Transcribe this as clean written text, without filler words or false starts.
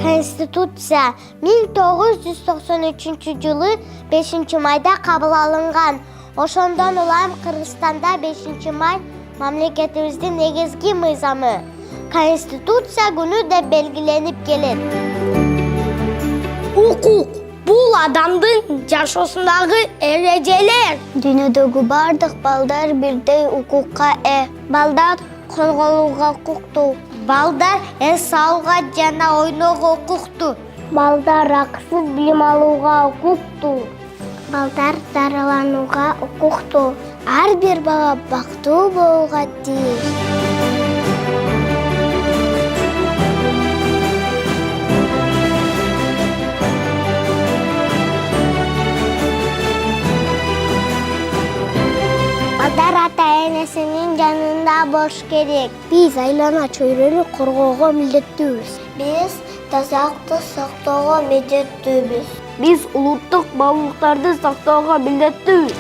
Konstitutsiya 1993-жылы 5-майда кабыл алынган. Ошондон улам Кыргызстанда 5-май мамлекетибиздин негизги мыйзамы. Конституция күнү деп белгиленип келет. Укук бул адамдын жашоосундагы эрежелер. Дүйнөдөгү бардык балдар бирдей укукка Балдар корголууга укуктуу. Балдар эс алууга жана ойноого укуктуу. Балдар акысыз билим алууга укуктуу. Балдар дарыланууга укуктуу. Ар бир бала бактылуу болууга тийиш. Балдар ата-энесинин жанында болуш керек. Биз айлана чөйрөнү коргоого милдеттүүбүз. Биз тазалыкты сактоого милдеттүүбүз. Биз улуттук баалуулуктарды сактоого милдеттүүбүз.